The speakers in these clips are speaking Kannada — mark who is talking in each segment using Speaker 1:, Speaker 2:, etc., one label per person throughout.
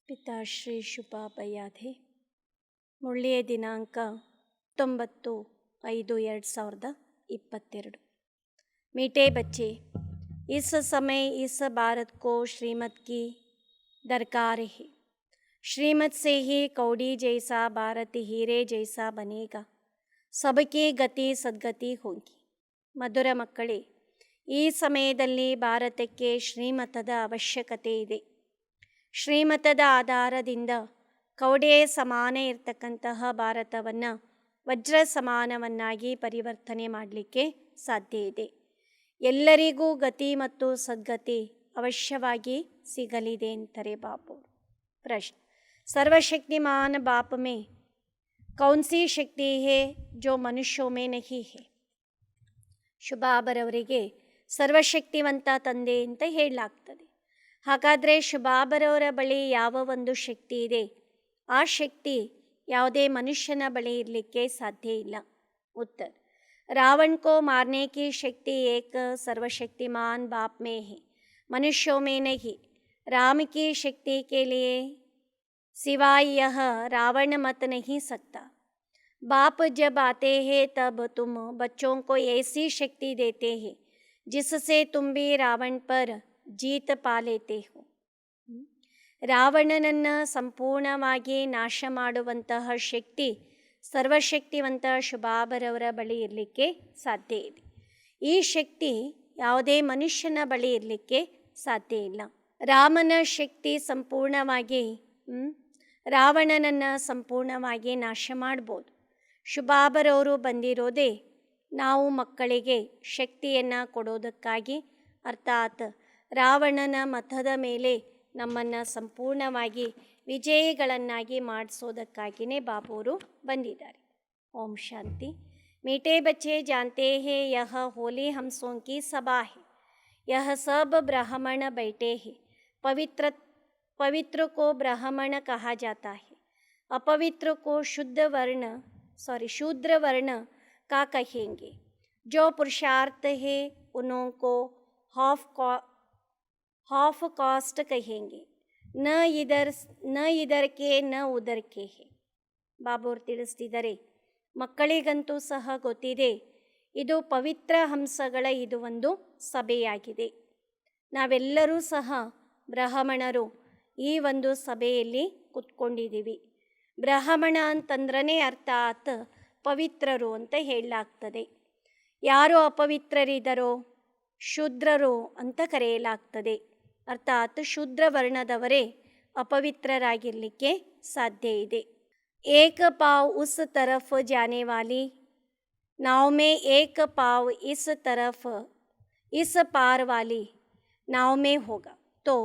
Speaker 1: ಪಿತಾಶ್ರೀ ಶುಭಾಭಯಾಧಿ. ಮುಳ್ಳಿಯ ದಿನಾಂಕ 19/5/2022. मीठे बच्चे, इस समय इस भारत को श्रीमत की दरकार है. श्रीमत से ही कौड़ी जैसा भारत हीरे जैसा बनेगा. सबकी गति सद्गति होगी. ಮಧುರ ಮಕ್ಕಳೇ, ಈ ಸಮಯದಲ್ಲಿ ಭಾರತಕ್ಕೆ ಶ್ರೀಮತದ ಅವಶ್ಯಕತೆ ಇದೆ. ಶ್ರೀಮತದ ಆಧಾರದಿಂದ ಕೌಡೆ ಸಮಾನ ಇರತಕ್ಕಂತಹ ಭಾರತವನ್ನು ವಜ್ರ ಸಮಾನವನ್ನಾಗಿ ಪರಿವರ್ತನೆ ಮಾಡಲಿಕ್ಕೆ ಸಾಧ್ಯ ಇದೆ. ಎಲ್ಲರಿಗೂ ಗತಿ ಮತ್ತು ಸದ್ಗತಿ ಅವಶ್ಯವಾಗಿ ಸಿಗಲಿದೆ ಅಂತಾರೆ ಬಾಪು. ಪ್ರಶ್ನೆ: सर्वशक्तिमान बाप में कौन सी शक्ति है जो मनुष्यों में नहीं है? ಶುಭಾಬರವರಿಗೆ ಸರ್ವಶಕ್ತಿವಂತ ತಂದೆ ಅಂತ ಹೇಳಲಾಗ್ತದೆ. ಹಾಗಾದರೆ ಶುಭಾಬರವರ ಬಳಿ ಯಾವ ಒಂದು ಶಕ್ತಿ ಇದೆ, ಆ ಶಕ್ತಿ ಯಾವುದೇ ಮನುಷ್ಯನ ಬಳಿ ಇರಲಿಕ್ಕೆ ಸಾಧ್ಯ ಇಲ್ಲ. ಉತ್ತರ: रावण को मारने की शक्ति एक सर्वशक्तिमान बाप में है, मनुष्यों में नहीं. राम की शक्ति के लिए सिवाय यह रावण मत नहीं सकता. बाप जब आते हैं तब तुम बच्चों को ऐसी शक्ति देते हैं जिससे तुम भी रावण पर जीत पा लेते हो. ರಾವಣನನ್ನು ಸಂಪೂರ್ಣವಾಗಿ ನಾಶ ಮಾಡುವಂತಹ ಶಕ್ತಿ ಸರ್ವಶಕ್ತಿವಂತ ಶುಭಾಬರವರ ಬಳಿ ಇರಲಿಕ್ಕೆ ಸಾಧ್ಯ ಇದೆ. ಈ ಶಕ್ತಿ ಯಾವುದೇ ಮನುಷ್ಯನ ಬಳಿ ಇರಲಿಕ್ಕೆ ಸಾಧ್ಯ ಇಲ್ಲ. ರಾಮನ ಶಕ್ತಿ ಸಂಪೂರ್ಣವಾಗಿ ರಾವಣನನ್ನು ಸಂಪೂರ್ಣವಾಗಿ ನಾಶ ಮಾಡ್ಬೋದು. ಶುಭಾಬರವರು ಬಂದಿರೋದೇ ನಾವು ಮಕ್ಕಳಿಗೆ ಶಕ್ತಿಯನ್ನು ಕೊಡೋದಕ್ಕಾಗಿ, ಅರ್ಥಾತ್ ರಾವಣನ ಮತದ ಮೇಲೆ ನಮ್ಮನ್ನು ಸಂಪೂರ್ಣವಾಗಿ ವಿಜಯಿಗಳನ್ನಾಗಿ ಮಾಡಿಸೋದಕ್ಕಾಗಿಯೇ ಬಾಬುವರು ಬಂದಿದ್ದಾರೆ. ಓಂ ಶಾಂತಿ. मीठे बच्चे जानते हैं यह होली हमसों की सभा है. यह सब ब्राह्मण बैठे हैं. पवित्र को ब्राह्मण कहा जाता है. अपवित्र को शूद्र वर्ण का कहेंगे. जो पुरुषार्थ है उनको हाफ कास्ट कहेंगे. न इधर के न उधर के है. ಬಾಬುರು ತಿಳಿಸ್ತಿದ್ದಾರೆ, ಮಕ್ಕಳಿಗಂತೂ ಸಹ ಗೊತ್ತಿದೆ, ಇದು ಪವಿತ್ರ ಹಂಸಗಳ ಇದು ಒಂದು ಸಭೆಯಾಗಿದೆ. ನಾವೆಲ್ಲರೂ ಸಹ ಬ್ರಾಹ್ಮಣರು ಈ ಒಂದು ಸಭೆಯಲ್ಲಿ ಕುತ್ಕೊಂಡಿದ್ದೀವಿ. ಬ್ರಾಹ್ಮಣ ಅಂತಂದ್ರೇ ಅರ್ಥಾತ್ ಪವಿತ್ರರು ಅಂತ ಹೇಳಲಾಗ್ತದೆ. ಯಾರು ಅಪವಿತ್ರರಿದ್ದಾರೋ ಶೂದ್ರರು ಅಂತ ಕರೆಯಲಾಗ್ತದೆ. ಅರ್ಥಾತ್ ಶೂದ್ರ ವರ್ಣದವರೇ ಅಪವಿತ್ರರಾಗಿರಲಿಕ್ಕೆ ಸಾಧ್ಯ ಇದೆ. एक पाव उस तरफ जाने वाली नाव में एक पाव इस तरफ इस पार वाली नाव में होगा तो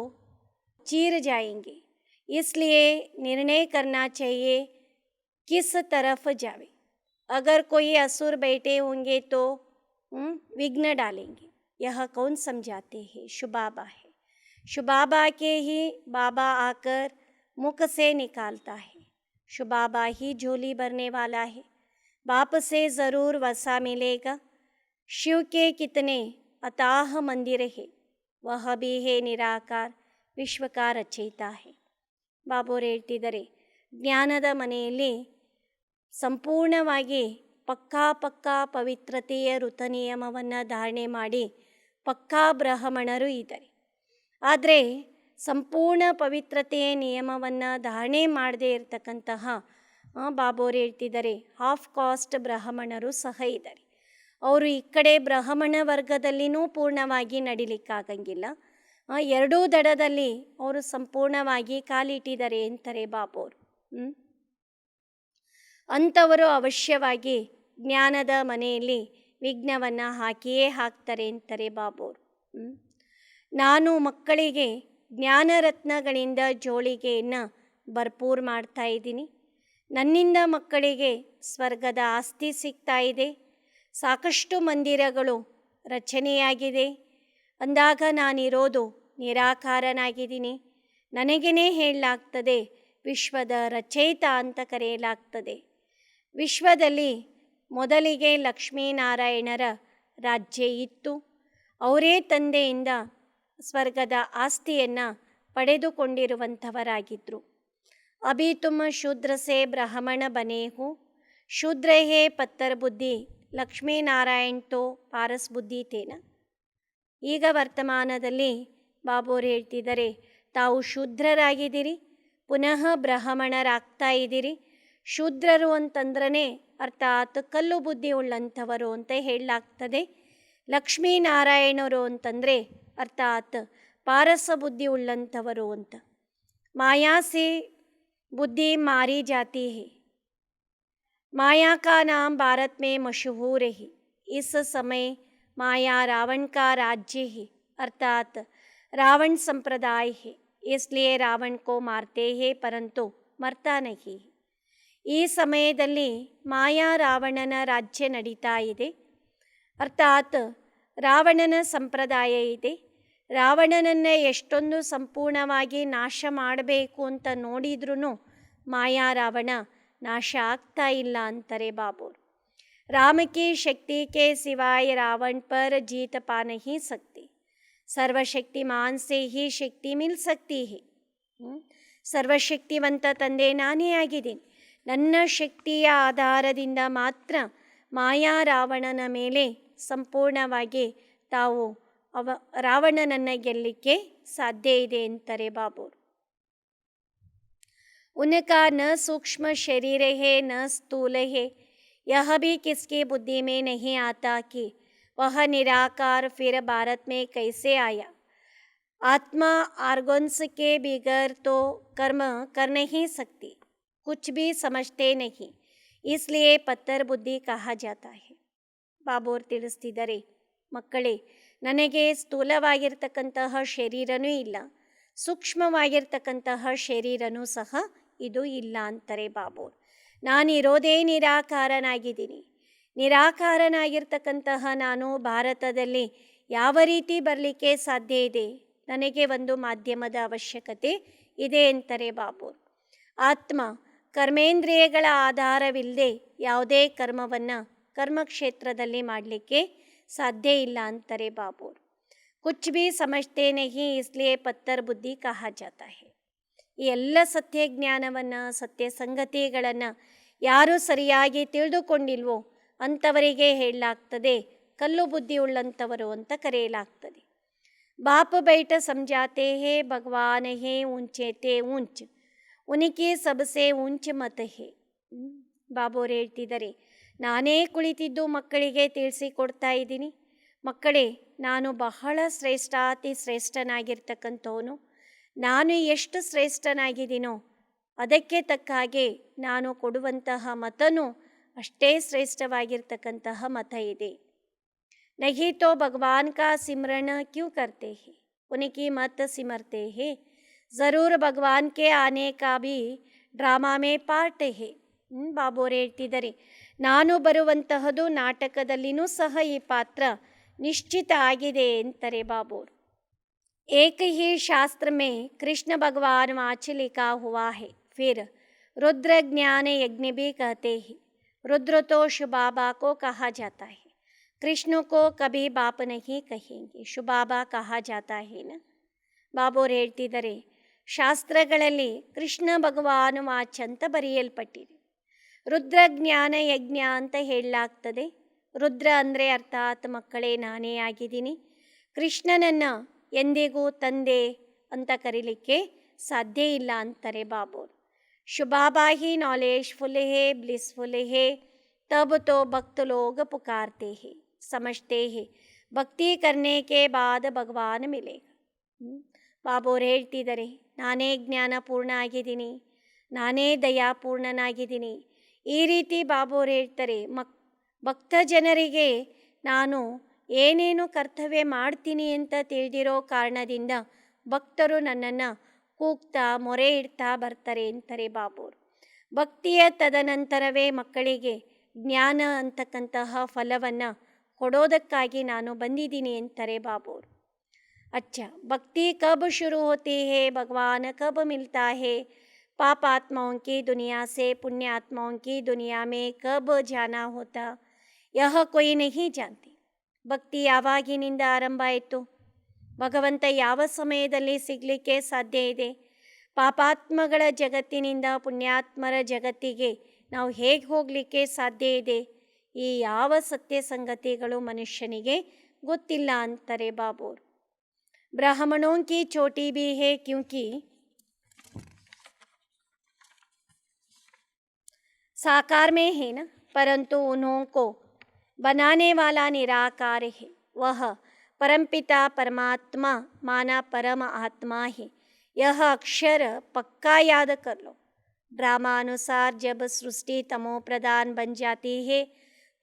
Speaker 1: चीर जाएंगे. इसलिए निर्णय करना चाहिए किस तरफ जावे. अगर कोई असुर बैठे होंगे तो विघ्न डालेंगे. यह कौन समझाते हैं? शुबाबा है. शुबाबा के ही बाबा आकर मुख से निकालता है. शुबाबा ही झोली भरने वाला है. बाप से ज़रूर वसा मिलेगा. शिव के कितने अताह मंदिर है, वह भी है निराकार, विश्व का रचयिता है. ಬಾಬೋರು ಹೇಳ್ತಿದ್ದಾರೆ, ಜ್ಞಾನದ ಮನೆಯಲ್ಲಿ ಸಂಪೂರ್ಣವಾಗಿ ಪಕ್ಕಾ ಪವಿತ್ರತೆಯ ಋತ ನಿಯಮವನ್ನು ಧಾರಣೆ ಮಾಡಿ ಪಕ್ಕಾ ಬ್ರಾಹ್ಮಣರು ಇದ್ದಾರೆ. ಆದರೆ ಸಂಪೂರ್ಣ ಪವಿತ್ರತೆಯ ನಿಯಮವನ್ನು ಧಾರಣೆ ಮಾಡದೇ ಇರತಕ್ಕಂತಹ ಬಾಬೋರು ಹೇಳ್ತಿದ್ದಾರೆ ಹಾಫ್ ಕಾಸ್ಟ್ ಬ್ರಾಹ್ಮಣರು ಸಹ ಇದ್ದಾರೆ. ಅವರು ಈ ಕಡೆ ಬ್ರಾಹ್ಮಣ ವರ್ಗದಲ್ಲಿನೂ ಪೂರ್ಣವಾಗಿ ನಡಿಲಿಕ್ಕಾಗಂಗಿಲ್ಲ, ಎರಡೂ ದಡದಲ್ಲಿ ಅವರು ಸಂಪೂರ್ಣವಾಗಿ ಕಾಲಿಟ್ಟಿದ್ದಾರೆ ಅಂತಾರೆ ಬಾಬೋರು. ಅಂಥವರು ಅವಶ್ಯವಾಗಿ ಜ್ಞಾನದ ಮನೆಯಲ್ಲಿ ವಿಘ್ನವನ್ನು ಹಾಕಿಯೇ ಹಾಕ್ತಾರೆ ಅಂತಾರೆ ಬಾಬೋರು. ನಾನು ಮಕ್ಕಳಿಗೆ ಜ್ಞಾನರತ್ನಗಳಿಂದ ಜೋಳಿಗೆಯನ್ನು ಭರ್ಪೂರು ಮಾಡ್ತಾ ಇದ್ದೀನಿ. ನನ್ನಿಂದ ಮಕ್ಕಳಿಗೆ ಸ್ವರ್ಗದ ಆಸ್ತಿ ಸಿಗ್ತಾ ಇದೆ. ಸಾಕಷ್ಟು ಮಂದಿರಗಳು ರಚನೆಯಾಗಿದೆ. ಅಂದಾಗ ನಾನಿರೋದು ನಿರಾಕಾರನಾಗಿದ್ದೀನಿ. ನನಗೇ ಹೇಳಲಾಗ್ತದೆ ವಿಶ್ವದ ರಚಯಿತ ಅಂತ ಕರೆಯಲಾಗ್ತದೆ. ವಿಶ್ವದಲ್ಲಿ ಮೊದಲಿಗೆ ಲಕ್ಷ್ಮೀನಾರಾಯಣರ ರಾಜ್ಯ ಇತ್ತು. ಅವರೇ ತಂದೆಯಿಂದ ಸ್ವರ್ಗದ ಆಸ್ತಿಯನ್ನು ಪಡೆದುಕೊಂಡಿರುವಂಥವರಾಗಿದ್ದರು. ಅಭಿ ತುಮ್ ಶೂದ್ರ ಸೆ ಬ್ರಾಹ್ಮಣ ಬನೆ ಹೋ, ಶೂದ್ರ ಹೇ ಪತ್ತರ್ ಬುದ್ಧಿ, ಲಕ್ಷ್ಮೀನಾರಾಯಣ್ ತೋ ಪಾರಸ್ ಬುದ್ಧಿ ತೇನ. ಈಗ ವರ್ತಮಾನದಲ್ಲಿ ಬಾಬೋರು ಹೇಳ್ತಿದ್ದಾರೆ, ತಾವು ಶೂದ್ರರಾಗಿದ್ದೀರಿ, ಪುನಃ ಬ್ರಾಹ್ಮಣರಾಗ್ತಾ ಇದ್ದೀರಿ. ಶೂದ್ರರು ಅಂತಂದ್ರೇ ಅರ್ಥಾತ್ ಕಲ್ಲು ಬುದ್ಧಿ ಉಳ್ಳಂಥವರು ಅಂತ ಹೇಳಲಾಗ್ತದೆ. ಲಕ್ಷ್ಮೀನಾರಾಯಣರು ಅಂತಂದರೆ ಅರ್ಥಾತ್ ಪಾರಸ ಬುದ್ಧಿ ಉಳ್ಳಂಥವರು ಅಂತ. ಮಾಯಾಸೆ ಬುದ್ಧಿ ಮಾರಿ ಜಾತಿ ಹೇ, माया का नाम भारत में मशहूर है. इस समय माया रावण का राज्य है, अर्थात रावण संप्रदाय है. इसलिए रावण को मारते हैं परंतु मरता नहीं है. ಈ ಸಮಯದಲ್ಲಿ ಮಾಯಾ ರಾವಣನ ರಾಜ್ಯ ನಡೀತಾ ಇದೆ, ಅರ್ಥಾತ್ ರಾವಣನ ಸಂಪ್ರದಾಯ ಇದೆ. ರಾವಣನನ್ನು ಎಷ್ಟೊಂದು ಸಂಪೂರ್ಣವಾಗಿ ನಾಶ ಮಾಡಬೇಕು ಅಂತ ನೋಡಿದ್ರೂ ಮಾಯಾ ರಾವಣ ನಾಶ ಆಗ್ತಾ ಇಲ್ಲ ಅಂತಾರೆ ಬಾಬೋರು. ರಾಮ ಕಿ ಶಕ್ತಿ ಕೆ ಸಿವಾಯ ರಾವಣ ಪರ್ ಜೀತ ಪಾ ನಹೀ ಸಕ್ತಿ, ಸರ್ವಶಕ್ತಿಮಾನ್ ಸೆ ಹಿ ಶಕ್ತಿ ಮಿಲ್ ಸಕ್ತಿ ಹೇ. ಸರ್ವಶಕ್ತಿವಂತ ತಂದೆ ನಾನೇ ಆಗಿದ್ದೀನಿ, ನನ್ನ ಶಕ್ತಿಯ ಆಧಾರದಿಂದ ಮಾತ್ರ ಮಾಯಾ ರಾವಣನ ಮೇಲೆ ಸಂಪೂರ್ಣವಾಗಿ ತಾವು ರಾವಣನನ್ನು ಗೆಲ್ಲಲಿಕ್ಕೆ ಸಾಧ್ಯ ಇದೆ ಅಂತಾರೆ ಬಾಬೋರು. उनका न सूक्ष्म शरीर है न स्थूल है, यह भी किसकी बुद्धि में नहीं आता कि वह निराकार फिर भारत में कैसे आया. आत्मा आर्गन्स के बिगैर तो कर्म कर नहीं सकती, कुछ भी समझते नहीं, इसलिए पत्थर बुद्धि कहा जाता है. ಬಾಬೋರ್ ತಿಳಿಸ್ತಿದ್ದಾರೆ, ಮಕ್ಕಳೇ, ನನಗೆ ಸ್ಥೂಲವಾಗಿರ್ತಕ್ಕಂತಹ ಶರೀರನೂ ಇಲ್ಲ, ಸೂಕ್ಷ್ಮವಾಗಿರ್ತಕ್ಕಂತಹ ಶರೀರನೂ ಸಹ ಇದು ಇಲ್ಲ ಅಂತಾರೆ ಬಾಬೋರ್. ನಾನಿರೋದೇ ನಿರಾಕಾರನಾಗಿದ್ದೀನಿ. ನಿರಾಕಾರನಾಗಿರ್ತಕ್ಕಂತಹ ನಾನು ಭಾರತದಲ್ಲಿ ಯಾವ ರೀತಿ ಬರಲಿಕ್ಕೆ ಸಾಧ್ಯ ಇದೆ? ನನಗೆ ಒಂದು ಮಾಧ್ಯಮದ ಅವಶ್ಯಕತೆ ಇದೆ ಅಂತಾರೆ ಬಾಬೋರ್. ಆತ್ಮ ಕರ್ಮೇಂದ್ರಿಯಗಳ ಆಧಾರವಿಲ್ಲದೆ ಯಾವುದೇ ಕರ್ಮವನ್ನು ಕರ್ಮಕ್ಷೇತ್ರದಲ್ಲಿ ಮಾಡಲಿಕ್ಕೆ ಸಾಧ್ಯ ಇಲ್ಲ ಅಂತಾರೆ ಬಾಬೋರ್. ಕುಚ್ ಭಿ ಸಮಜ್ತೆ ನಹೀ, ಇಸ್ಲಿಯೇ ಪತ್ತರ್ ಬುದ್ಧಿ ಕಹಾ ಜಾತಾ ಹೈ. ಈ ಎಲ್ಲ ಸತ್ಯಜ್ಞಾನವನ್ನು, ಸತ್ಯ ಸಂಗತಿಗಳನ್ನು ಯಾರು ಸರಿಯಾಗಿ ತಿಳಿದುಕೊಂಡಿಲ್ವೋ ಅಂಥವರಿಗೆ ಹೇಳಲಾಗ್ತದೆ ಕಲ್ಲು ಬುದ್ಧಿ ಉಳ್ಳಂಥವರು ಅಂತ ಕರೆಯಲಾಗ್ತದೆ. ಬಾಪ್ ಬೈಠ ಸಮಜಾತೆ ಹೇ ಭಗವಾನ್ ಹೇ ಊಂಚೇತೆ ಊಂಚ್, ಉನಿಕಿ ಸಬಸೆ ಊಂಚ್ ಮತ ಹೇ. ಬಾಬೋರು ಹೇಳ್ತಿದ್ದಾರೆ, ನಾನೇ ಕುಳಿತಿದ್ದು ಮಕ್ಕಳಿಗೆ ತಿಳಿಸಿಕೊಡ್ತಾ ಇದ್ದೀನಿ. ಮಕ್ಕಳೇ, ನಾನು ಬಹಳ ಶ್ರೇಷ್ಠಾತಿ ಶ್ರೇಷ್ಠನಾಗಿರ್ತಕ್ಕಂಥವನು. ನಾನು ಎಷ್ಟು ಶ್ರೇಷ್ಠನಾಗಿದ್ದೀನೋ ಅದಕ್ಕೆ ತಕ್ಕ ಹಾಗೆ ನಾನು ಕೊಡುವಂತಹ ಮತನೂ ಅಷ್ಟೇ ಶ್ರೇಷ್ಠವಾಗಿರ್ತಕ್ಕಂತಹ ಮತ ಇದೆ. नहीं तो भगवान का सिमरन क्यों करते हैं, उनकी मत सिमरते हैं. ज़रूर भगवान के आने का भी ಡ್ರಾಮಾ ಮೇ ಪಾರ್ಟ್ ಹೇ. ಬಾಬೋರು ಹೇಳ್ತಿದ್ದಾರೆ, ನಾನು ಬರುವಂತಹದ್ದು ನಾಟಕದಲ್ಲಿನೂ ಸಹ ಈ ಪಾತ್ರ ನಿಶ್ಚಿತ ಆಗಿದೆ ಅಂತಾರೆ ಬಾಬೋರು. एक ही शास्त्र में कृष्ण भगवान वाच लिखा हुआ है, फिर रुद्र ज्ञान यज्ञ भी कहते हैं. रुद्र तो शुबाबा को कहा जाता है, कृष्ण को कभी बाप नहीं कहेंगे, शुबाबा कहा जाता है ना. ಬಾಬೋರು ಹೇಳ್ತಿದ್ದಾರೆ, ಶಾಸ್ತ್ರಗಳಲ್ಲಿ ಕೃಷ್ಣ ಭಗವಾನ್ ವಾಚ್ ಅಂತ ಬರೆಯಲ್ಪಟ್ಟಿದೆ. ರುದ್ರ ಜ್ಞಾನ ಯಜ್ಞ ಅಂತ ಹೇಳಲಾಗ್ತದೆ. ರುದ್ರ ಅಂದರೆ ಅರ್ಥಾತ್ ಮಕ್ಕಳೇ ನಾನೇ ಆಗಿದ್ದೀನಿ. ಕೃಷ್ಣನನ್ನು ಎಂದಿಗೂ ತಂದೆ ಅಂತ ಕರೀಲಿಕ್ಕೆ ಸಾಧ್ಯ ಇಲ್ಲ ಅಂತಾರೆ ಬಾಬೋರು. ಶುಬಾಬಾ ಹಿ ನಾಲೆಜ್ಫುಲ್ ಹೇ, ಬ್ಲಿಸ್ಫುಲ್ ಹೇ, ತಬ್ ತೋ ಭಕ್ತ ಲೋಗ ಪುಕಾರ್ತೆ ಹೇ, ಸಮಜ್ತೆ ಹೇ, ಭಕ್ತಿ ಕರ್ನೆ ಕೆ ಬಾದ್ ಭಗವಾನ್ ಮಿಲೇಗ. ಬಾಬೋರು ಹೇಳ್ತಿದ್ದಾರೆ, ನಾನೇ ಜ್ಞಾನಪೂರ್ಣ ಆಗಿದ್ದೀನಿ, ನಾನೇ ದಯಾಪೂರ್ಣನಾಗಿದ್ದೀನಿ. ಈ ರೀತಿ ಬಾಬೋರು ಹೇಳ್ತಾರೆ. ಭಕ್ತ ಜನರಿಗೆ ನಾನು ಏನೇನು ಕರ್ತವ್ಯ ಮಾಡ್ತೀನಿ ಅಂತ ತಿಳಿದಿರೋ ಕಾರಣದಿಂದ ಭಕ್ತರು ನನ್ನನ್ನು ಕೂಗ್ತಾ ಮೊರೆ ಇಡ್ತಾ ಬರ್ತಾರೆ ಅಂತಾರೆ ಬಾಬೋರು. ಭಕ್ತಿಯ ತದನಂತರವೇ ಮಕ್ಕಳಿಗೆ ಜ್ಞಾನ ಅಂತಕ್ಕಂತಹ ಫಲವನ್ನು ಕೊಡೋದಕ್ಕಾಗಿ ನಾನು ಬಂದಿದ್ದೀನಿ ಅಂತಾರೆ ಬಾಬೋರು. अच्छा, भक्ति कब शुरू होती है, भगवान कब मिलता है, पाप आत्माओं की दुनिया से पुण्य आत्माओं की दुनिया में कब जाना होता, यह कोई नहीं जानती. ಭಕ್ತಿ ಯಾವಾಗಿನಿಂದ ಆರಂಭ ಆಯಿತು? ಭಗವಂತ ಯಾವ ಸಮಯದಲ್ಲಿ ಸಿಗಲಿಕ್ಕೆ ಸಾಧ್ಯ ಇದೆ? ಪಾಪಾತ್ಮಗಳ ಜಗತ್ತಿನಿಂದ ಪುಣ್ಯಾತ್ಮರ ಜಗತ್ತಿಗೆ ನಾವು ಹೇಗೆ ಹೋಗಲಿಕ್ಕೆ ಸಾಧ್ಯ ಇದೆ? ಈ ಯಾವ ಸತ್ಯ ಸಂಗತಿಗಳು ಮನುಷ್ಯನಿಗೆ ಗೊತ್ತಿಲ್ಲ ಅಂತಾರೆ ಬಾಬೋರು. ಬ್ರಾಹ್ಮಣೋं की चोटी भी है क्योंकि साकार में है ना, परंतु उन्हों को बनाने वाला निराकार है. वह परमपिता परमात्मा माना परम आत्मा है. यह अक्षर पक्का याद कर लो. ड्रामा अनुसार जब सृष्टि तमो प्रधान बन जाती है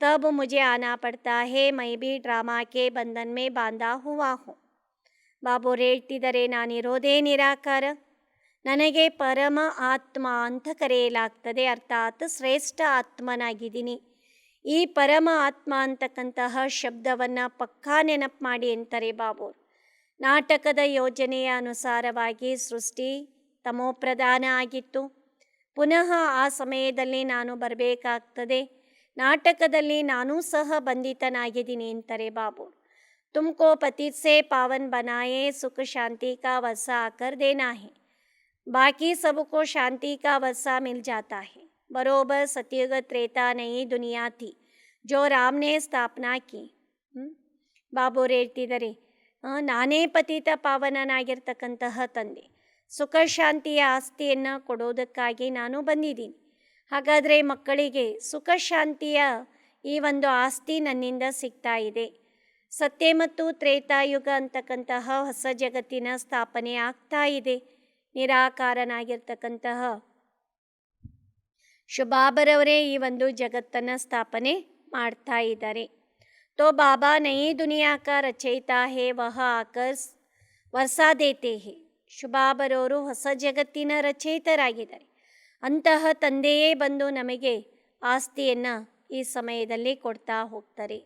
Speaker 1: तब मुझे आना पड़ता है. मैं भी ड्रामा के बंधन में बांधा हुआ हूँ. ಬಾಬೋರು ಹೇಳ್ತಿದ್ದಾರೆ, ನಾನಿರೋದೇ ನಿರಾಕಾರ, ನನಗೆ ಪರಮ ಆತ್ಮ ಅಂತ ಕರೆಯಲಾಗ್ತದೆ, ಅರ್ಥಾತ್ ಶ್ರೇಷ್ಠ ಆತ್ಮನಾಗಿದ್ದೀನಿ. ಈ ಪರಮ ಆತ್ಮ ಅಂತಕ್ಕಂತಹ ಶಬ್ದವನ್ನು ಪಕ್ಕಾ ನೆನಪು ಮಾಡಿ ಅಂತಾರೆ ಬಾಬೋರು. ನಾಟಕದ ಯೋಜನೆಯ ಅನುಸಾರವಾಗಿ ಸೃಷ್ಟಿ ತಮೋಪ್ರಧಾನ ಆಗಿತ್ತು. ಪುನಃ ಆ ಸಮಯದಲ್ಲಿ ನಾನು ಬರಬೇಕಾಗ್ತದೆ. ನಾಟಕದಲ್ಲಿ ನಾನೂ ಸಹ ಬಂಧಿತನಾಗಿದ್ದೀನಿ ಅಂತಾರೆ ಬಾಬೋರು. तुमको पतित से पावन बनाए, सुख शांति का वसा आकर देना है. बाकी सबको शांति का वसा मिल जाता है. बरोबर सतयुग त्रेता नई दुनिया थी जो राम ने स्थापना की. ಬಾಬೋರು ಹೇಳ್ತಿದ್ದಾರೆ, ನಾನೇ ಪತಿತ ಪಾವನನಾಗಿರ್ತಕ್ಕಂತಹ ತಂದೆ, ಸುಖ ಶಾಂತಿಯ ಆಸ್ತಿಯನ್ನು ಕೊಡೋದಕ್ಕಾಗಿ ನಾನು ಬಂದಿದ್ದೀನಿ. ಹಾಗಾದರೆ ಮಕ್ಕಳಿಗೆ ಸುಖ ಶಾಂತಿಯ ಈ ಒಂದು ಆಸ್ತಿ ನನ್ನಿಂದ ಸಿಗ್ತಾ ಇದೆ. ಸತ್ಯ ಮತ್ತು ತ್ರೇತಾಯುಗ ಅಂತಕ್ಕಂತಹ ಹೊಸ ಜಗತ್ತಿನ ಸ್ಥಾಪನೆ ಆಗ್ತಾ ಇದೆ. ನಿರಾಕಾರನಾಗಿರ್ತಕ್ಕಂತಹ ಶುಭಾಬರವರೇ ಈ ಒಂದು ಜಗತ್ತನ್ನು ಸ್ಥಾಪನೆ ಮಾಡ್ತಾ ಇದ್ದಾರೆ. ತೋ ಬಾಬಾ ನಯಿ ದುನಿಯಾ ಕಾ ರಚಯಿತಾ ಹೇ, ವಹ ಆಕರ್ ವರ್ಷಾ ದೇತೆ ಹೇ. ಶುಭಾಬರವರು ಹೊಸ ಜಗತ್ತಿನ ರಚಯಿತರಾಗಿದ್ದಾರೆ. ಅಂತಹ ತಂದೆಯೇ ಬಂದು ನಮಗೆ ಆಸ್ತಿಯನ್ನು ಈ ಸಮಯದಲ್ಲಿ ಕೊಡ್ತಾ ಹೋಗ್ತಾರೆ.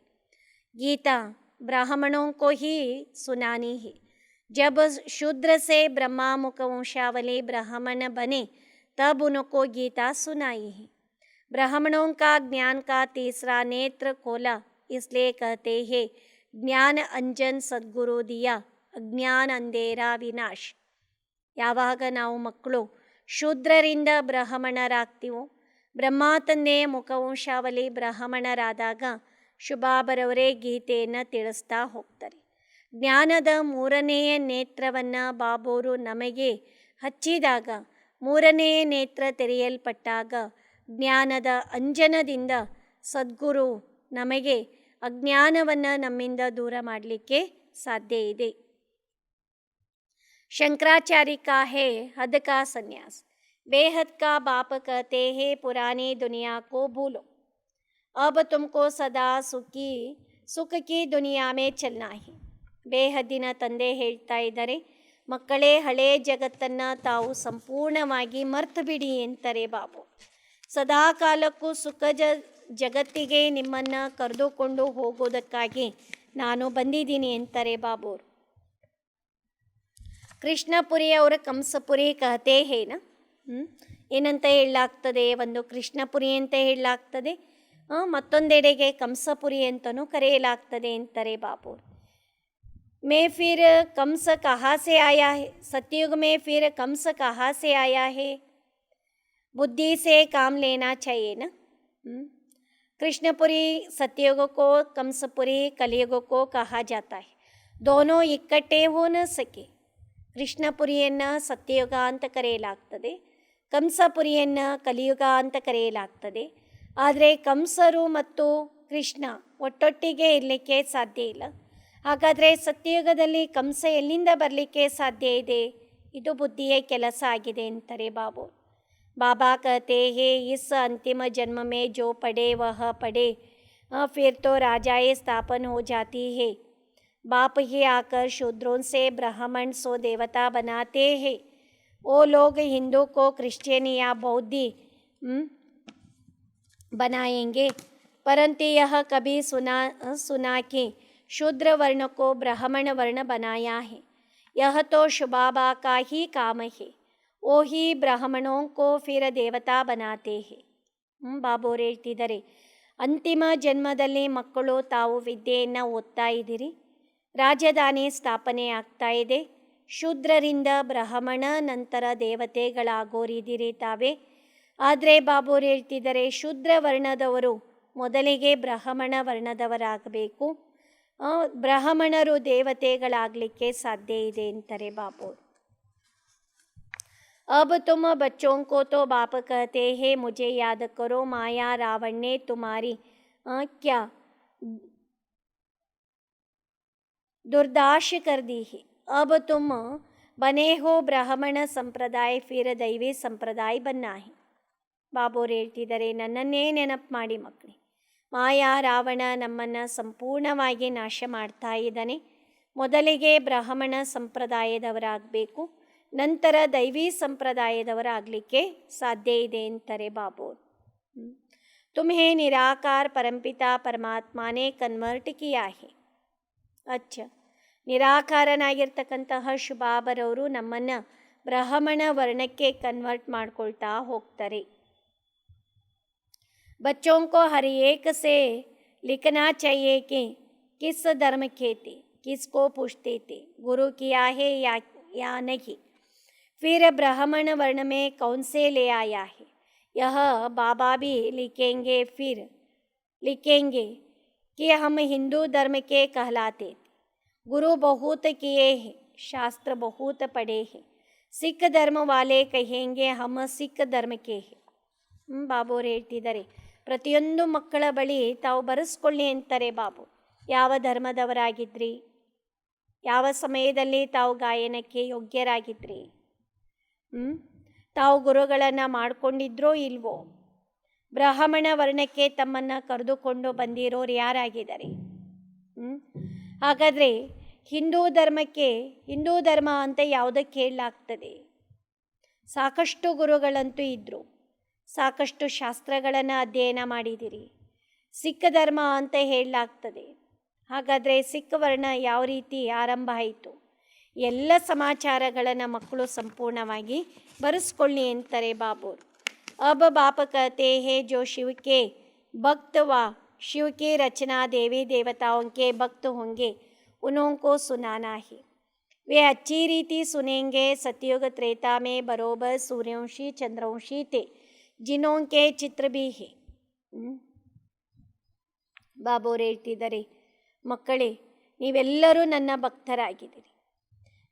Speaker 1: ಗೀತಾ ब्राह्मणों को ही सुनानी है. जब शूद्र से ब्रह्मा मुख वंशावली ब्राह्मण बने तब उनको गीता सुनाई है. ब्राह्मणों का ज्ञान का तीसरा नेत्र खोला, इसलिए कहते हैं ज्ञान अंजन सद्गुरु दिया, अज्ञान अंधेरा विनाश. ಯಾವಾಗ ನಾವು ಮಕ್ಕಳು ಶೂದ್ರರಿಂದ ಬ್ರಾಹ್ಮಣರಾಗ್ತೀವೋ, ಬ್ರಹ್ಮ ತಂದೆಯ ಮುಖವಂಶಾವಲಿ ಬ್ರಾಹ್ಮಣರಾದಾಗ ಶುಭಾಬರವರೇ ಗೀತೆಯನ್ನು ತಿಳಿಸ್ತಾ ಹೋಗ್ತಾರೆ. ಜ್ಞಾನದ ಮೂರನೆಯ ನೇತ್ರವನ್ನು ಬಾಬೋರು ನಮಗೆ ಹಚ್ಚಿದಾಗ, ಮೂರನೆಯ ನೇತ್ರ ತೆರೆಯಲ್ಪಟ್ಟಾಗ ಜ್ಞಾನದ ಅಂಜನದಿಂದ ಸದ್ಗುರು ನಮಗೆ ಅಜ್ಞಾನವನ್ನು ನಮ್ಮಿಂದ ದೂರ ಮಾಡಲಿಕ್ಕೆ ಸಾಧ್ಯ ಇದೆ. शंकराचार्य का है हद का संन्यास. बेहद का बाप कहते हैं पुरानी दुनिया को भूलो, अब तुमको सदा ಸುಖ ಕಿ ದುನಿಯಾ ಮೇ ಚಲ್ನಾ ಹಿ. ಬೇಹದ್ದಿನ ತಂದೆ ಹೇಳ್ತಾ ಇದ್ದಾರೆ, ಮಕ್ಕಳೇ ಹಳೆಯ ಜಗತ್ತನ್ನು ತಾವು ಸಂಪೂರ್ಣವಾಗಿ ಮರ್ತು ಬಿಡಿ ಅಂತಾರೆ ಬಾಬು. ಸದಾ ಕಾಲಕ್ಕೂ ಜಗತ್ತಿಗೆ ನಿಮ್ಮನ್ನು ಕರೆದುಕೊಂಡು ಹೋಗೋದಕ್ಕಾಗಿ ನಾನು ಬಂದಿದ್ದೀನಿ ಅಂತಾರೆ ಬಾಬೋರು. ಕೃಷ್ಣಪುರಿ ಅವರ ಕಂಸಪುರಿ ಕಹತೆ ಹೇನ, ಏನಂತ ಹೇಳಲಾಗ್ತದೆ? ಒಂದು ಕೃಷ್ಣಪುರಿ ಅಂತ ಹೇಳಲಾಗ್ತದೆ, ಮತ್ತೊಂದೆಡೆಗೆ ಕಂಸಪುರಿ ಅಂತಲೂ ಕರೆಯಲಾಗ್ತದೆ ಅಂತಾರೆ ಬಾಬೋರು. ಮೇ ಫಿರ್ ಕಂಸ ಕಹಾ ಸೆ ಆಯಾ ಹೇ, ಸತ್ಯುಗ ಮೇ ಫಿರ್ ಕಂಸ ಕಹಾ ಸೆ ಆಯಾ ಹೇ, ಬುದ್ಧಿ ಸೆ ಕಾಮ್ ಲೇನಾ ಚಾಹಿಯೇ ನಾ. कृष्णपुरी सतयुग को कंसपुरी कलयुग को कहा जाता है. दोनों इकट्ठे हो न सके. ಕೃಷ್ಣಪುರಿಯನ್ನು ಸತ್ಯಯುಗ ಅಂತ ಕರೆಯಲಾಗ್ತದೆ, ಕಂಸಪುರಿಯನ್ನು ಕಲಿಯುಗ ಅಂತ ಕರೆಯಲಾಗ್ತದೆ. ಆದರೆ ಕಂಸರು ಮತ್ತು ಕೃಷ್ಣ ಒಟ್ಟೊಟ್ಟಿಗೆ ಇರಲಿಕ್ಕೆ ಸಾಧ್ಯ ಇಲ್ಲ. ಹಾಗಾದರೆ ಸತ್ಯಯುಗದಲ್ಲಿ ಕಂಸ ಎಲ್ಲಿಂದ ಬರಲಿಕ್ಕೆ ಸಾಧ್ಯ ಇದೆ? ಇದು ಬುದ್ಧಿಯ ಕೆಲಸ ಆಗಿದೆ ಅಂತಾರೆ ಬಾಬು. बाबा कहते हैं इस अंतिम जन्म में जो पढ़े वह पढ़े, फिर तो राजाएं स्थापन हो जाती है. बाप ही आकर शूद्रों से ब्राह्मण सो देवता बनाते हैं. वो लोग हिंदू को क्रिश्चियन या बौद्धी बनाएंगे, परंतु यह कभी सुना कि शूद्र वर्ण को ब्राह्मण वर्ण बनाया है. यह तो शुभाबा का ही काम है. वो ही ಬ್ರಾಹ್ಮಣೋं को फिर देवता बनाते हैं. ಬಾಬೋರು ಹೇಳ್ತಿದ್ದಾರೆ, ಅಂತಿಮ ಜನ್ಮದಲ್ಲಿ ಮಕ್ಕಳು ತಾವು ವಿದ್ಯೆಯನ್ನು ಓದ್ತಾ ಇದ್ದೀರಿ. ರಾಜಧಾನಿ ಸ್ಥಾಪನೆ ಆಗ್ತಾ ಇದೆ. ಶೂದ್ರರಿಂದ ಬ್ರಾಹ್ಮಣ, ನಂತರ ದೇವತೆಗಳಾಗೋರಿದ್ದೀರಿ ತಾವೇ. ಆದರೆ ಬಾಬೋರು ಹೇಳ್ತಿದ್ದಾರೆ, ಶೂದ್ರ ವರ್ಣದವರು ಮೊದಲಿಗೆ ಬ್ರಾಹ್ಮಣ ವರ್ಣದವರಾಗಬೇಕು. ಬ್ರಾಹ್ಮಣರು ದೇವತೆಗಳಾಗಲಿಕ್ಕೆ ಸಾಧ್ಯ ಇದೆ ಅಂತಾರೆ ಬಾಬೋರು. अब तुम बच्चों को तो बाप कहते हैं, मुझे याद करो, माया रावण ने तुम्हारी क्या दुर्दशा कर दी है. अब तुम बने हो ब्राह्मण संप्रदाय, फिर दैवी संप्रदाय बनना है. ಬಾಬೋರು ಹೇಳ್ತಿದ್ದಾರೆ, ನನ್ನನ್ನೇ ನೆನಪು ಮಾಡಿ ಮಕ್ಕಳೇ, ಮಾಯಾ ರಾವಣ ನಮ್ಮನ್ನು ಸಂಪೂರ್ಣವಾಗಿ ನಾಶ ಮಾಡ್ತಾ ಇದ್ದಾನೆ. ಮೊದಲಿಗೆ ಬ್ರಾಹ್ಮಣ ಸಂಪ್ರದಾಯದವರಾಗಬೇಕು, ನಂತರ ದೈವಿ ಸಂಪ್ರದಾಯದವರಾಗಲಿಕ್ಕೆ ಸಾಧ್ಯ ಇದೆ ಅಂತಾರೆ ಬಾಬೋರು. ತುಮ್ಹೇ ನಿರಾಕಾರ ಪರಂಪಿತಾ ಪರಮಾತ್ಮನೇ ಕನ್ವರ್ಟ್ ಕಿಯಾ ಹೇ. ಅಚ್ಚ, ನಿರಾಕಾರನಾಗಿರ್ತಕ್ಕಂತಹ ಶುಭಾಬರವರು ನಮ್ಮನ್ನು ಬ್ರಾಹ್ಮಣ ವರ್ಣಕ್ಕೆ ಕನ್ವರ್ಟ್ ಮಾಡ್ಕೊಳ್ತಾ ಹೋಗ್ತಾರೆ. बच्चों को हर एक से लिखना चाहिए कि किस धर्म के थे, किसको पूछते थे, गुरु किया है या नहीं, फिर ब्राह्मण वर्ण में कौन से ले आया है. यह बाबा भी लिखेंगे. फिर लिखेंगे कि हम हिंदू धर्म के कहलाते थे. गुरु बहुत किए हैं, शास्त्र बहुत पढ़े हैं. सिख धर्म वाले कहेंगे हम सिख धर्म के हैं. ಬಾಬೋರು ಹೇಳ್ತಿದ್ದಾರೆ, ಪ್ರತಿಯೊಂದು ಮಕ್ಕಳ ಬಳಿ ತಾವು ಬರೆಸ್ಕೊಳ್ಳಿ ಅಂತಾರೆ ಬಾಬು. ಯಾವ ಧರ್ಮದವರಾಗಿದ್ರಿ, ಯಾವ ಸಮಯದಲ್ಲಿ ತಾವು ಗಾಯನಕ್ಕೆ ಯೋಗ್ಯರಾಗಿದ್ರಿ, ತಾವು ಗುರುಗಳನ್ನು ಮಾಡಿಕೊಂಡಿದ್ರೋ ಇಲ್ವೋ, ಬ್ರಾಹ್ಮಣ ವರ್ಣಕ್ಕೆ ತಮ್ಮನ್ನು ಕರೆದುಕೊಂಡು ಬಂದಿರೋರು ಯಾರಾಗಿದ್ದಾರೆ. ಹಾಗಾದರೆ ಹಿಂದೂ ಧರ್ಮ ಅಂತ ಯಾವುದಕ್ಕೆ ಹೇಳಲಾಗ್ತದೆ. ಸಾಕಷ್ಟು ಗುರುಗಳಂತೂ ಇದ್ದರು, ಸಾಕಷ್ಟು ಶಾಸ್ತ್ರಗಳನ್ನು ಅಧ್ಯಯನ ಮಾಡಿದಿರಿ. ಸಿಖ್ ಧರ್ಮ ಅಂತ ಹೇಳಲಾಗ್ತದೆ. ಹಾಗಾದರೆ ಸಿಖ್ ವರ್ಣ ಯಾವ ರೀತಿ ಆರಂಭ ಆಯಿತು, ಎಲ್ಲ ಸಮಾಚಾರಗಳನ್ನು ಮಕ್ಕಳು ಸಂಪೂರ್ಣವಾಗಿ ಬರೆಸ್ಕೊಳ್ಳಿ ಅಂತಾರೆ ಬಾಬೋರು. अब बाप कहते हैं जो शिव के भक्त व शिव की रचना देवी देवताओं के भक्त होंगे उन्हों को सुनाना है. वे अच्छी रीति सुनेंगे. सतयुग त्रेता में बरोबर सूर्यवंशी चंद्रवंशी थे जिन्हों के चित्र भी है. ಬಾಬೋರು ಹೇಳ್ತಿದ್ದಾರೆ, ಮಕ್ಕಳೇ ನೀವೆಲ್ಲರೂ ನನ್ನ ಭಕ್ತರಾಗಿದ್ದೀರಿ.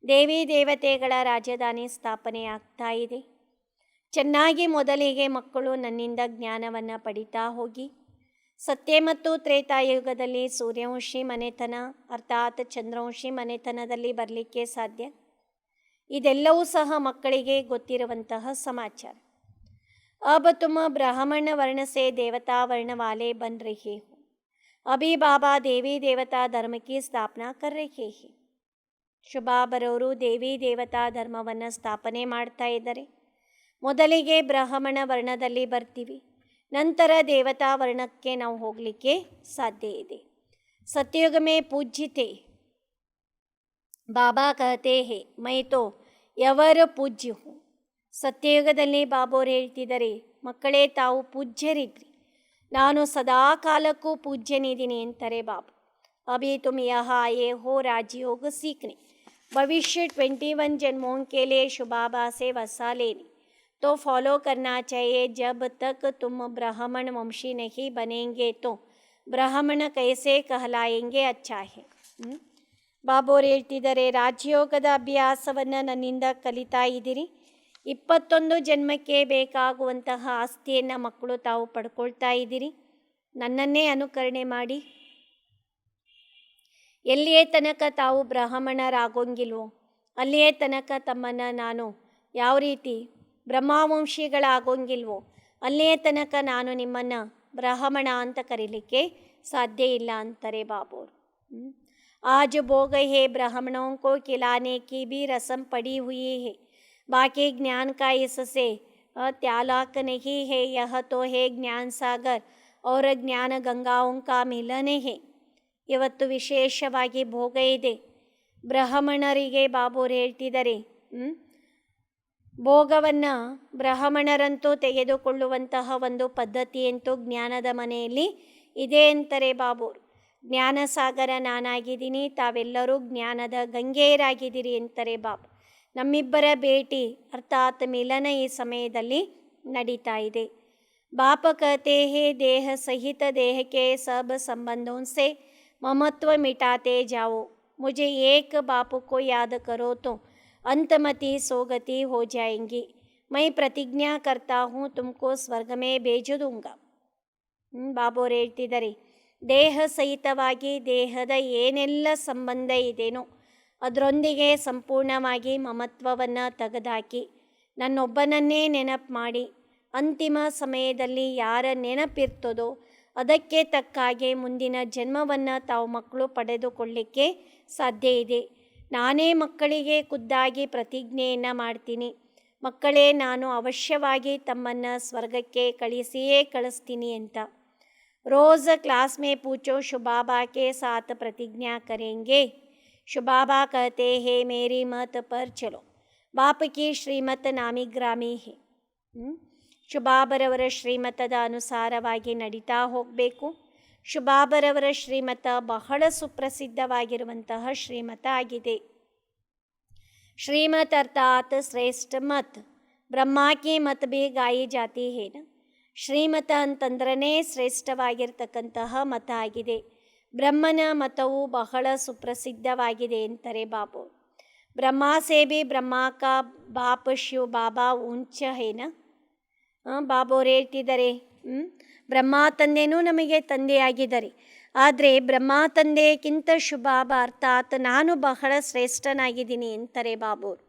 Speaker 1: ದೇವಿ ದೇವತೆಗಳ ರಾಜಧಾನಿ ಸ್ಥಾಪನೆ ಆಗ್ತಾ ಇದೆ. ಚೆನ್ನಾಗಿ ಮೊದಲಿಗೆ ಮಕ್ಕಳು ನನ್ನಿಂದ ಜ್ಞಾನವನ್ನು ಪಡಿತಾ ಹೋಗಿ. ಸತ್ಯ ಮತ್ತು ತ್ರೇತಾಯುಗದಲ್ಲಿ ಸೂರ್ಯವಂಶಿ ಮನೆತನ ಅರ್ಥಾತ್ ಚಂದ್ರವಂಶಿ ಮನೆತನದಲ್ಲಿ ಬರಲಿಕ್ಕೆ ಸಾಧ್ಯ. ಇದೆಲ್ಲವೂ ಸಹ ಮಕ್ಕಳಿಗೆ ಗೊತ್ತಿರುವಂತಹ ಸಮಾಚಾರ. अब तुम ब्राह्मण वर्ण से देवता वर्ण वाले बन रहे हो. अभी बाबा देवी देवता धर्म की स्थापना कर रहे हैं. ಶುಭಾಬರವರು ದೇವಿ ದೇವತಾ ಧರ್ಮವನ್ನು ಸ್ಥಾಪನೆ ಮಾಡ್ತಾ ಇದ್ದಾರೆ. ಮೊದಲಿಗೆ ಬ್ರಾಹ್ಮಣ ವರ್ಣದಲ್ಲಿ ಬರ್ತೀವಿ, ನಂತರ ದೇವತಾ ವರ್ಣಕ್ಕೆ ನಾವು ಹೋಗಲಿಕ್ಕೆ ಸಾಧ್ಯ ಇದೆ. सतयुग में पूज्य थे. बाबा कहते हैं मैं तो ಎವರ ಪೂಜ್ಯ ಹೂँ. ಸತ್ಯಯುಗದಲ್ಲಿ ಬಾಬೋರು ಹೇಳ್ತಿದ್ದಾರೆ, ಮಕ್ಕಳೇ ತಾವು ಪೂಜ್ಯರಿದ್ರಿ, ನಾನು ಸದಾ ಕಾಲಕ್ಕೂ ಪೂಜ್ಯನಿದ್ದೀನಿ ಅಂತಾರೆ ಬಾಬು. ಅಭಿ ತುಮ್ ಯಹ ಆಯೇ ಹೋ ರಾಜಯೋಗ सीखने. भविष्य 21 जन्मों के लिए शुभाबा से वसा लेने तो फॉलो करना चाहिए. जब तक तुम ब्राह्मण वंशी नहीं बनेंगे तो ब्राह्मण कैसे कहलाएंगे. अच्छा है. ಬಾಬೋರು ಹೇಳ್ತಿದ್ದಾರೆ, ರಾಜಯೋಗದ ಅಭ್ಯಾಸವನ್ನು ನನ್ನಿಂದ ಕಲಿತಾ ಇದ್ದೀರಿ. 21 ಜನ್ಮಕ್ಕೆ ಬೇಕಾಗುವಂತಹ ಆಸ್ತಿಯನ್ನು ಮಕ್ಕಳು ತಾವು ಪಡ್ಕೊಳ್ತಾ ಇದ್ದೀರಿ. ನನ್ನನ್ನೇ ಅನುಕರಣೆ ಮಾಡಿ. ಎಲ್ಲಿಯೇ ತನಕ ತಾವು ಬ್ರಾಹ್ಮಣರಾಗೋಂಗಿಲ್ವೋ ಅಲ್ಲಿಯೇ ತನಕ ತಮ್ಮನ್ನು ನಾನು ಯಾವ ರೀತಿ ಬ್ರಹ್ಮವಂಶಿಗಳಾಗೋಂಗಿಲ್ವೋ ಅಲ್ಲಿಯೇ ತನಕ ನಾನು ನಿಮ್ಮನ್ನು ಬ್ರಾಹ್ಮಣ ಅಂತ ಕರೀಲಿಕ್ಕೆ ಸಾಧ್ಯ ಇಲ್ಲ ಅಂತಾರೆ ಬಾಬೋರು. आज भोग है ब्राह्मणों को खिलाने की भी रस्म पड़ी हुई है. बाकी ज्ञान का इससे त्यालाक नहीं है. यह तो है ज्ञान सागर और ज्ञान गंगाओं का मिलन है. ಇವತ್ತು ವಿಶೇಷವಾಗಿ ಭೋಗ ಇದೆ. ಬ್ರಾಹ್ಮಣರಿಗೆ ಬಾಬೋರು ಹೇಳ್ತಿದ್ದಾರೆ, ಭೋಗವನ್ನು ಬ್ರಾಹ್ಮಣರಂತೂ ತೆಗೆದುಕೊಳ್ಳುವಂತಹ ಒಂದು ಪದ್ಧತಿಯಂತೂ ಜ್ಞಾನದ ಮನೆಯಲ್ಲಿ ಇದೆ ಅಂತಾರೆ ಬಾಬೋರು. ಜ್ಞಾನಸಾಗರ ನಾನಾಗಿದ್ದೀನಿ, ತಾವೆಲ್ಲರೂ ಜ್ಞಾನದ ಗಂಗೆಯರಾಗಿದ್ದೀರಿ ಅಂತಾರೆ ಬಾಬಾ. ನಮ್ಮಿಬ್ಬರ ಭೇಟಿ ಅರ್ಥಾತ್ ಮಿಲನ ಈ ಸಮಯದಲ್ಲಿ ನಡೀತಾ ಇದೆ. बाप कहते हैं देह सहित देह के सब संबंधों से ममत्व मिटाते जाओ. मुझे एक बाप को याद करो तो अंतमति सोगति हो जाएंगी. मैं प्रतिज्ञा करता हूँ तुमको स्वर्ग में भेज दूंगा. ಬಾಬೋರು ಹೇಳ್ತಿದ್ದಾರೆ, ದೇಹ ಸಹಿತವಾಗಿ ದೇಹದ ಏನೆಲ್ಲ ಸಂಬಂಧ ಇದೆಯೋ ಅದರೊಂದಿಗೆ ಸಂಪೂರ್ಣವಾಗಿ ಮಮತ್ವವನ್ನು ತೆಗೆದುಹಾಕಿ ನನ್ನೊಬ್ಬನನ್ನೇ ನೆನಪು ಮಾಡಿ ಅಂತಿಮ ಸಮಯದಲ್ಲಿ ಯಾರ ನೆನಪಿರ್ತದೋ ಅದಕ್ಕೆ ತಕ್ಕಾಗೆ ಮುಂದಿನ ಜನ್ಮವನ್ನು ತಾವು ಮಕ್ಕಳು ಪಡೆದುಕೊಳ್ಳಿಕ್ಕೆ ಸಾಧ್ಯ ಇದೆ. ನಾನೇ ಮಕ್ಕಳಿಗೆ ಖುದ್ದಾಗಿ ಪ್ರತಿಜ್ಞೆಯನ್ನು ಮಾಡ್ತೀನಿ, ಮಕ್ಕಳೇ ನಾನು ಅವಶ್ಯವಾಗಿ ತಮ್ಮನ್ನು ಸ್ವರ್ಗಕ್ಕೆ ಕಳಿಸಿಯೇ ಕಳಿಸ್ತೀನಿ ಅಂತ. ರೋज़ क्लास में पूछो शुबाबा के साथ प्रतिज्ञा करेंगे. शुबाबा कहते हैं मेरी मत पर चलो. बाप की श्रीमत नामी ग्रामी है. ಶುಭಾಬರವರ ಶ್ರೀಮತದ ಅನುಸಾರವಾಗಿ ನಡೀತಾ ಹೋಗಬೇಕು. ಶುಭಾಬರವರ ಶ್ರೀಮತ ಬಹಳ ಸುಪ್ರಸಿದ್ಧವಾಗಿರುವಂತಹ ಶ್ರೀಮತ ಆಗಿದೆ. ಶ್ರೀಮತ್ ಅರ್ಥಾತ್ ಶ್ರೇಷ್ಠ ಮತ್. ಬ್ರಹ್ಮಾಕಿ ಮತ್ ಭೀ ಗಾಯಿ ಜಾತಿ ಹೇನ. ಶ್ರೀಮತ ಅಂತಂದ್ರೇ ಶ್ರೇಷ್ಠವಾಗಿರ್ತಕ್ಕಂತಹ ಮತ ಆಗಿದೆ. ಬ್ರಹ್ಮನ ಮತವು ಬಹಳ ಸುಪ್ರಸಿದ್ಧವಾಗಿದೆ ಅಂತಾರೆ ಬಾಬು. ಬ್ರಹ್ಮ ಸೇ ಭೀ ಬ್ರಹ್ಮ ಕಾ ಬಾಪ್ ಶಿವ ಬಾಬಾ ಊಂಚ ಹೇನ. ಬಾಬೋರು ಹೇಳ್ತಿದ್ದಾರೆ, ಬ್ರಹ್ಮ ತಂದೆನೂ ನಮಗೆ ತಂದೆಯಾಗಿದ್ದಾರೆ, ಆದರೆ ಬ್ರಹ್ಮ ತಂದೆಗಿಂತ ಶುಭಾಬ ಅರ್ಥಾತ್ ನಾನು ಬಹಳ ಶ್ರೇಷ್ಠನಾಗಿದ್ದೀನಿ ಅಂತಾರೆ ಬಾಬೋರು.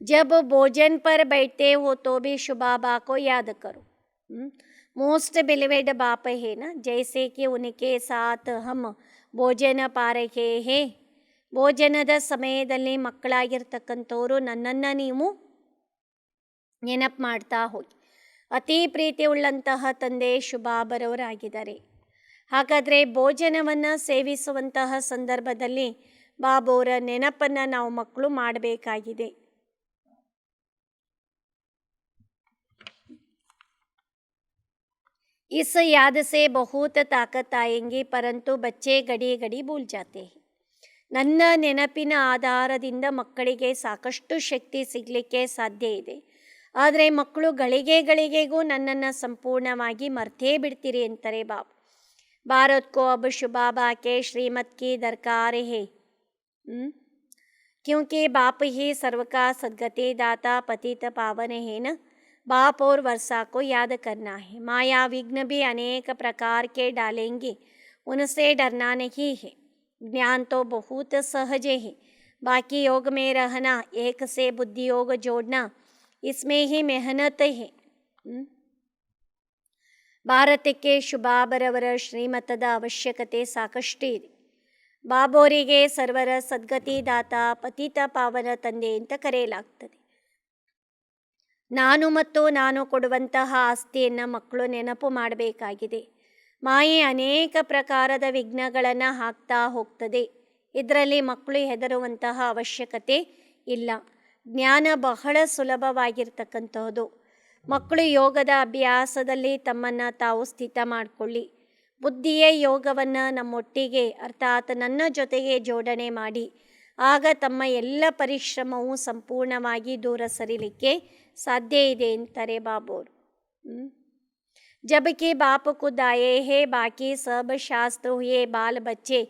Speaker 1: जब भोजन पर बैठते हो तो भी शुबाबा को याद करो. मोस्ट बिलीवेड बाप है ना, जैसे कि उनके साथ हम ಭೋಜನ ಪಾರಕೆ ಹೇ. ಭೋಜನದ ಸಮಯದಲ್ಲಿ ಮಕ್ಕಳಾಗಿರ್ತಕ್ಕಂಥವರು ನನ್ನನ್ನು ನೀವು ನೆನಪು ಮಾಡ್ತಾ ಹೋಗಿ. ಅತಿ ಪ್ರೀತಿ ಉಳ್ಳಂತಹ ತಂದೆ ಶುಭಾಬರವರಾಗಿದ್ದಾರೆ. ಹಾಗಾದರೆ ಭೋಜನವನ್ನು ಸೇವಿಸುವಂತಹ ಸಂದರ್ಭದಲ್ಲಿ ಬಾಬೋರ ನೆನಪನ್ನು ನಾವು ಮಕ್ಕಳು ಮಾಡಬೇಕಾಗಿದೆ. इस याद से बहुत ताकत आएंगी, परंतु बच्चे घड़ी घड़ी भूल जाते हैं. ನನ್ನ ನೆನಪಿನ ಆಧಾರದಿಂದ ಮಕ್ಕಳಿಗೆ ಸಾಕಷ್ಟು ಶಕ್ತಿ ಸಿಗಲಿಕ್ಕೆ ಸಾಧ್ಯ ಇದೆ, ಆದರೆ ಮಕ್ಕಳು ಗಳಿಗೆಗೂ ನನ್ನನ್ನು ಸಂಪೂರ್ಣವಾಗಿ ಮರ್ತೇ ಬಿಡ್ತೀರಿ ಅಂತಾರೆ ಬಾಬ್. ಭಾರತ್ ಕೋ ಅಬ್ ಶುಬಾಬಾ ಕೆ ಶ್ರೀಮತ್ ಕಿ ದರ್ಕಾರ ಹೇ, ಕ್ಯೂಂಕಿ ಬಾಪ್ ಹಿ ಸರ್ವ ಕಾ ಸದ್ಗತಿ ದಾತಾ ಪತಿತ ಪಾವನ है ना. बाप और वर्षा को याद करना है. माया विघ्न भी अनेक प्रकार के डालेंगे, उनसे डरना नहीं है. ज्ञान तो बहुत सहज है, बाकी योग में रहना, एक से बुद्धि योग जोड़ना, इसमें ही मेहनत है. ಭಾರತಕ್ಕೆ ಶುಭಾಬರವರ ಶ್ರೀಮತದ ಅವಶ್ಯಕತೆ ಸಾಕಷ್ಟು ಇದೆ. ಬಾಬೋರಿಗೆ ಸರ್ವರ ಸದ್ಗತಿದಾತ ಪತಿತ ಪಾವನ ತಂದೆ ಅಂತ ಕರೆಯಲಾಗ್ತದೆ. ನಾನು ಮತ್ತು ನಾನು ಕೊಡುವಂತಹ ಆಸ್ತಿಯನ್ನು ಮಕ್ಕಳು ನೆನಪು ಮಾಡಬೇಕಾಗಿದೆ. ಮಾಯೆ ಅನೇಕ ಪ್ರಕಾರದ ವಿಘ್ನಗಳನ್ನು ಹಾಕ್ತಾ ಹೋಗ್ತದೆ. ಇದರಲ್ಲಿ ಮಕ್ಕಳು ಹೆದರುವಂತಹ ಅವಶ್ಯಕತೆ ಇಲ್ಲ. ಜ್ಞಾನ ಬಹಳ ಸುಲಭವಾಗಿರ್ತಕ್ಕಂಥದ್ದು. ಮಕ್ಕಳು ಯೋಗದ ಅಭ್ಯಾಸದಲ್ಲಿ ತಮ್ಮನ್ನು ತಾವು ಸ್ಥಿತ ಮಾಡಿಕೊಳ್ಳಿ. ಬುದ್ಧಿಯೇ ಯೋಗವನ್ನು ನಮ್ಮೊಟ್ಟಿಗೆ ಅರ್ಥಾತ್ ನನ್ನ ಜೊತೆಗೆ ಜೋಡಣೆ ಮಾಡಿ, ಆಗ ತಮ್ಮ ಎಲ್ಲ ಪರಿಶ್ರಮವು ಸಂಪೂರ್ಣವಾಗಿ ದೂರ ಸರಿಲಿಕ್ಕೆ ಸಾಧ್ಯ ಇದೆ ಅಂತಾರೆ ಬಾಬೋರು. जबकि बाप खुद आए हैं, बाकी सब शास्त्र हुए बाल बच्चे,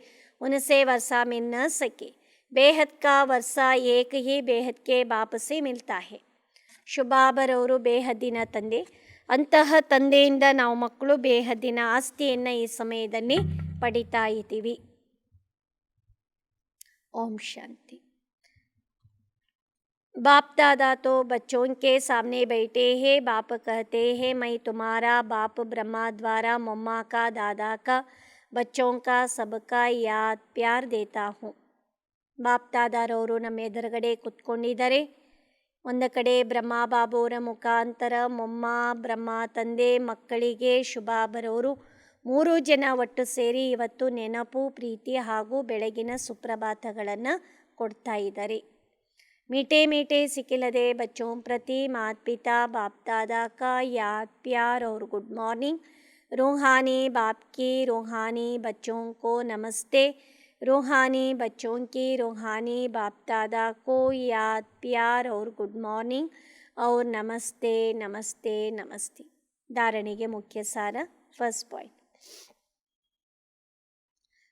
Speaker 1: उनसे वर्षा मिल न सके. बेहद का वर्षा एक ही बेहद के बाप से मिलता है. ಶುಭಾಬರವರು ಬೇಹದ್ದಿನ ತಂದೆ. ಅಂತಹ ತಂದೆಯಿಂದ ನಾವು ಮಕ್ಕಳು ಬೇಹದ್ದಿನ ಆಸ್ತಿಯನ್ನು ಈ ಸಮಯದಲ್ಲಿ ಪಡಿತಾ ಇದ್ದೀವಿ. ಓಂ ಶಾಂತಿ. बाप दादा तो बच्चों के सामने बैठे हैं. बाप कहते हैं मैं तुम्हारा बाप ब्रह्मा द्वारा मम्मा का दादा का बच्चों का सबका याद प्यार देता हूँ. ಬಾಪ್ ದಾದಾರವರು ನಮ್ಮ ಎದುರುಗಡೆ ಕುತ್ಕೊಂಡಿದ್ದಾರೆ. ಒಂದು ಕಡೆ ಬ್ರಹ್ಮ ಬಾಬೋರ ಮುಖಾಂತರ ಮೊಮ್ಮ ಬ್ರಹ್ಮ ತಂದೆ ಮಕ್ಕಳಿಗೆ ಶುಭಾಬರವರು 3 ಜನ ಒಟ್ಟು ಸೇರಿ ಇವತ್ತು ನೆನಪು ಪ್ರೀತಿ ಹಾಗೂ ಬೆಳಗಿನ ಸುಪ್ರಭಾತಗಳನ್ನು ಕೊಡ್ತಾ ಇದ್ದಾರೆ. मीठे मीठे सिखिलदे बच्चों प्रति माता पिता बाप दादा का याद प्यार और गुड मॉर्निंग. रूहानी बाप की रूहानी बच्चों को नमस्ते। रूहानी बच्चों की रूहानी बाप दादा को याद, प्यार और गुड मॉर्निंग और नमस्ते नमस्ते नमस्ते। धारणೆಗೆ ಮುಖ್ಯ ಸಾರ फर्स्ट पॉइंट,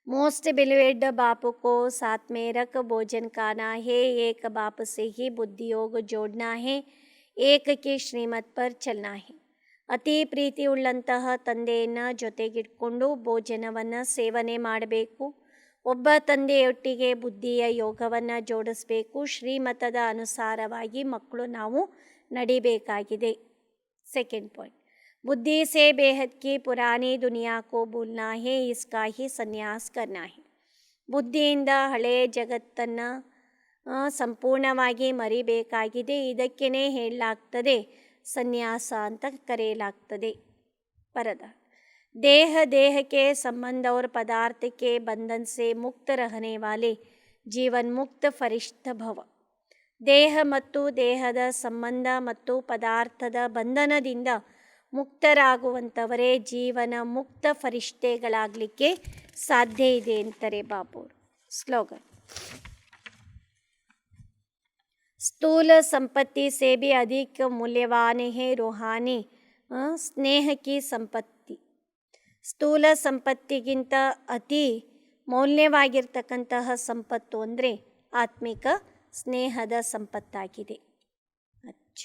Speaker 1: मोस्ट बिलीवेड बाप को साथ में रख भोजन खाना है, एक बाप से ही बुद्धि योग जोड़ना है, एक की ಶ್ರೀಮತ್ पर चलना है। ಅತಿ ಪ್ರೀತಿ ಉಳ್ಳಂತಹ ತಂದೆಯನ್ನು ಜೊತೆಗಿಟ್ಕೊಂಡು ಭೋಜನವನ್ನು ಸೇವನೆ ಮಾಡಬೇಕು. ಒಬ್ಬ ತಂದೆಯೊಟ್ಟಿಗೆ ಬುದ್ಧಿಯ ಯೋಗವನ್ನು ಜೋಡಿಸಬೇಕು. ಶ್ರೀಮತದ ಅನುಸಾರವಾಗಿ ಮಕ್ಕಳು ನಾವು ನಡಿಬೇಕಾಗಿದೆ. ಸೆಕೆಂಡ್ ಪಾಯಿಂಟ್, बुद्धि से बेहद की पुरानी दुनिया को भूलना है, इसका ही संन्यास करना है. ಬುದ್ಧಿಯಿಂದ ಹಳೆಯ ಜಗತ್ತನ್ನು ಸಂಪೂರ್ಣವಾಗಿ ಮರಿಬೇಕಾಗಿದೆ. ಇದಕ್ಕೇ ಹೇಳಲಾಗ್ತದೆ ಸನ್ಯಾಸ ಅಂತ ಕರೆಯಲಾಗ್ತದೆ. ಪರದ देह देह के संबंध और पदार्थ के बंधन से मुक्त रहने वाले जीवन मुक्त फरिश्ता भव. ದೇಹ ಮತ್ತು ದೇಹದ ಸಂಬಂಧ ಮತ್ತು ಪದಾರ್ಥದ ಬಂಧನದಿಂದ ಮುಕ್ತರಾಗುವಂಥವರೇ ಜೀವನ ಮುಕ್ತ ಫರಿಷ್ಠೆಗಳಾಗಲಿಕ್ಕೆ ಸಾಧ್ಯ ಇದೆ ಅಂತಾರೆ ಬಾಬುರು. ಸ್ಲೋಗನ್, ಸ್ಥೂಲ ಸಂಪತ್ತಿ से भी अधिक मूल्यवान है रूहानी स्नेह की संपत्ति. ಸ್ಥೂಲ ಸಂಪತ್ತಿಗಿಂತ ಅತಿ ಮೌಲ್ಯವಾಗಿರ್ತಕ್ಕಂತಹ ಸಂಪತ್ತು ಅಂದರೆ ಆತ್ಮಿಕ ಸ್ನೇಹದ ಸಂಪತ್ತಾಗಿದೆ. ಅಚ್ಚ